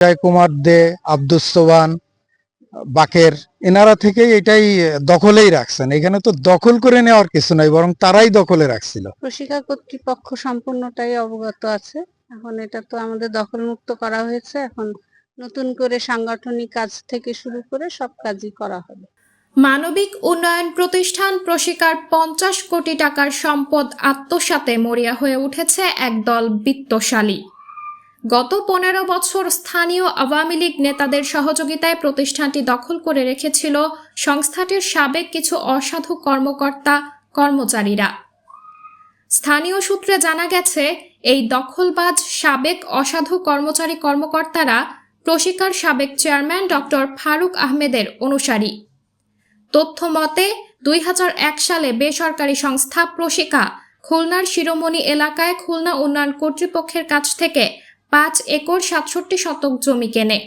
জয় কুমার দে, আব্দুস সোবান, বাকের, এনারা থেকেই এটাই দখলেই রাখছেন। এখানে তো দখল করে নেওয়ার কিছু নাই, বরং তারাই দখলে রাখছিল। প্রশিক্ষা কর্তৃপক্ষ সম্পূর্ণটাই অবগত আছে। এখন এটা তো আমাদের দখলমুক্ত করা হয়েছে। এখন নতুন করে সাংগঠনিক কাজ থেকে শুরু করে সব কাজই করা হবে। মানবিক উন্নয়ন প্রতিষ্ঠান প্রশিকার 50 কোটি টাকার সম্পদ আত্মসাতে মরিয়া হয়ে উঠেছে একদল বিত্তশালী। গত 15 বছর স্থানীয় আওয়ামী লীগ নেতাদের সহযোগিতায় প্রতিষ্ঠানটি দখল করে রেখেছিল সংস্থাটির সাবেক কিছু অসাধু কর্মকর্তা কর্মচারীরা। স্থানীয় সূত্রে জানা গেছে, এই দখলবাজ সাবেক অসাধু কর্মচারী-কর্মকর্তারা প্রশিকার সাবেক চেয়ারম্যান ডক্টর ফারুক আহমেদের অনুসারী। তথ্য মতে 2001 সালে বেসরকারি সংস্থা প্রশিকা খুলনার শিরোমণি এলাকায় খুলনা উন্নয়ন কর্তৃপক্ষের কাছ থেকে 5 একর 67 শতক জমি কেনে।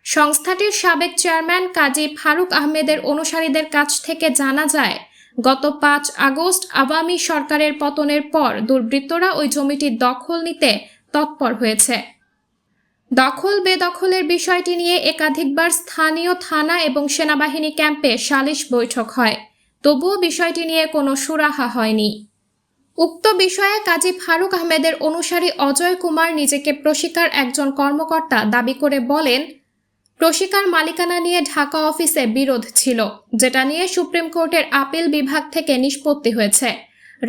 সংস্থাটির সাবেক চেয়ারম্যান কাজী ফারুক আহমেদের অনুসারীদের কাছ থেকে জানা যায়, গত 5 আগস্ট আওয়ামী সরকারের পতনের পর দুর্বৃত্তরা ওই জমিটি দখল নিতে তৎপর হয়েছে। দখল বেদখলের বিষয়টি নিয়ে একাধিকবার স্থানীয় থানা এবং সেনাবাহিনী ক্যাম্পে সালিশ বৈঠক হয়, তবুও বিষয়টি নিয়ে কোনো সুরাহা হয়নি। উক্ত বিষয়ে কাজী ফারুক আহমেদের অনুসারী অজয় কুমার নিজেকে প্রশিকার একজন কর্মকর্তা দাবি করে বলেন, প্রশিকার মালিকানা নিয়ে ঢাকা অফিসে বিরোধ ছিল, যেটা নিয়ে সুপ্রিম কোর্টের আপিল বিভাগ থেকে নিষ্পত্তি হয়েছে।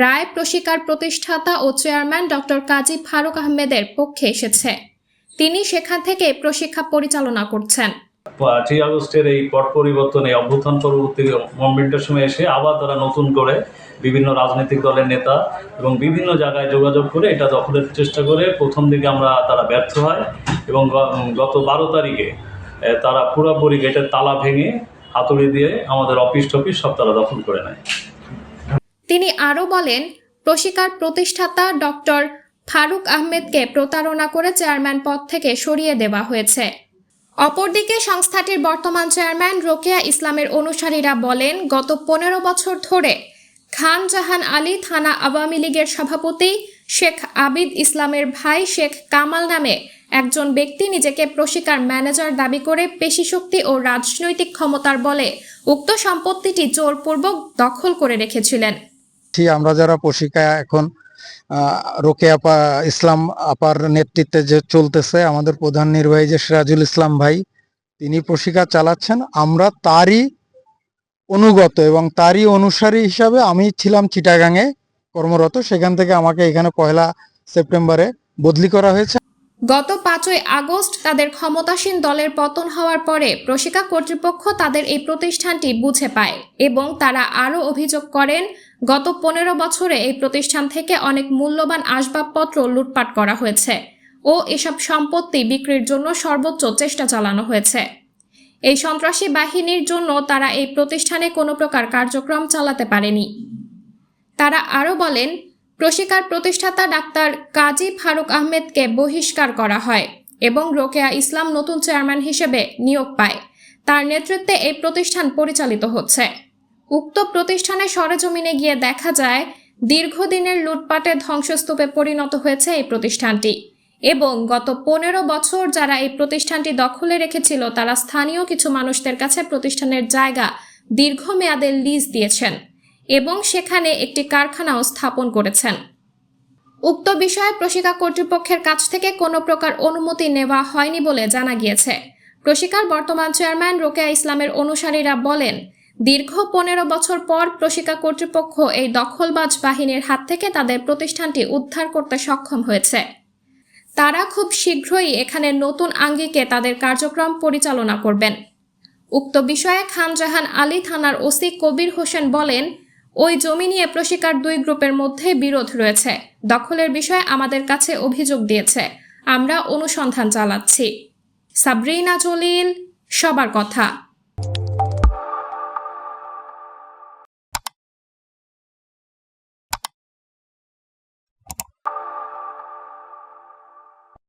রায় প্রশিকার প্রতিষ্ঠাতা ও চেয়ারম্যান ডক্টর কাজী ফারুক আহমেদের পক্ষে এসেছে। তিনি সেখান থেকে প্রশিক্ষা পরিচালনা করছেন। 5 আগস্টের এই পট পরিবর্তন, এই অভ্যুত্থান পরবর্তী মুভমেন্টের সময় এসে আবার তারা নতুন করে বিভিন্ন রাজনৈতিক দলের নেতা এবং বিভিন্ন জায়গায় যোগাযোগ করে এটা দখলের চেষ্টা করে। প্রথম দিকে তারা ব্যর্থ হয় এবং গত 12 তারিখে তারা পুরোপুরি গেটের তালা ভেঙে হাতুড়ি দিয়ে আমাদের অফিস টফিস সব তারা দখল করে নেয়। তিনি আরও বলেন, প্রশিকার প্রতিষ্ঠাতা ডক্টর ফারুক আহমেদকে প্রতারণা করে চেয়ারম্যান পদ থেকে সরিয়ে দেওয়া হয়েছে। অপরদিকে সংস্থাটির বর্তমান চেয়ারম্যান রোকেয়া ইসলামের অনুসারীরা বলেন, গত 15 বছর ধরে খান জাহান আলী থানা আওয়ামী লীগের সভাপতি শেখ আবিদ ইসলামের ভাই শেখ কামাল নামে একজন ব্যক্তি নিজেকে প্রশিকার ম্যানেজার দাবি করে পেশিশক্তি ও রাজনৈতিক ক্ষমতার বলে উক্ত সম্পত্তিটি জোরপূর্বক দখল করে রেখেছিলেন। আমরা যারা প্রশিকা এখন রোকেয়া ইসলাম আপার নেতৃত্বে যে চলতেছে, আমাদের প্রধান নির্বাহী যে সিরাজুল ইসলাম ভাই, তিনি প্রশিকা চালাচ্ছেন। আমরা তারই অনুগত এবং তারই অনুসারী হিসাবে আমি ছিলাম চিটাগাঙে কর্মরত। সেখান থেকে আমাকে এখানে 1 সেপ্টেম্বরে বদলি করা হয়েছে। গত 5 আগস্ট তাদের ক্ষমতাসীন দলের পতন হওয়ার পরে প্রশিকা কর্তৃপক্ষ তাদের এই প্রতিষ্ঠানটি বুঝে পায় এবং তারা আরও অভিযোগ করেন, গত 15 বছরে এই প্রতিষ্ঠান থেকে অনেক মূল্যবান আসবাবপত্র লুটপাট করা হয়েছে ও এসব সম্পত্তি বিক্রির জন্য সর্বোচ্চ চেষ্টা চালানো হয়েছে। এই সন্ত্রাসী বাহিনীর জন্য তারা এই প্রতিষ্ঠানে কোনো প্রকার কার্যক্রম চালাতে পারেনি। তারা আরও বলেন, প্রশিকার প্রতিষ্ঠাতা ডাক্তার কাজী ফারুক আহমেদকে বহিষ্কার করা হয় এবং রোকেয়া ইসলাম নতুন চেয়ারম্যান হিসেবে নিয়োগ পায়। তার নেতৃত্বে এই প্রতিষ্ঠান পরিচালিত হচ্ছে। উক্ত প্রতিষ্ঠানে সরেজমিনে গিয়ে দেখা যায়, দীর্ঘদিনের লুটপাটে ধ্বংসস্তূপে পরিণত হয়েছে এই প্রতিষ্ঠানটি এবং গত 15 বছর যারা এই প্রতিষ্ঠানটি দখলে রেখেছিল তারা স্থানীয় কিছু মানুষদের কাছে প্রতিষ্ঠানের জায়গা দীর্ঘমেয়াদের লিজ দিয়েছেন এবং সেখানে একটি কারখানাও স্থাপন করেছেন। উক্ত বিষয়ে প্রশিকা কর্তৃপক্ষের কাছ থেকে কোনো প্রকার অনুমতি নেওয়া হয়নি বলে জানা গিয়েছে। প্রশিকার বর্তমান চেয়ারম্যান রোকেয়া ইসলামের অনুসারীরা বলেন, দীর্ঘ 15 বছর পর প্রশিকা কর্তৃপক্ষ এই দখলবাজ বাহিনীর হাত থেকে তাদের প্রতিষ্ঠানটি উদ্ধার করতে সক্ষম হয়েছে। তারা খুব শীঘ্রই এখানে নতুন আঙ্গিকে তাদের কার্যক্রম পরিচালনা করবেন। উক্ত বিষয়ে খান জাহান আলী থানার ওসি কবির হোসেন বলেন, ওই জমি নিয়ে প্রশিকার 2 গ্রুপের মধ্যে বিরোধ রয়েছে। দখলের বিষয়ে আমাদের কাছে অভিযোগ দিয়েছে, আমরা অনুসন্ধান চালাচ্ছি। সাবরিনা জলিল, সবার কথা।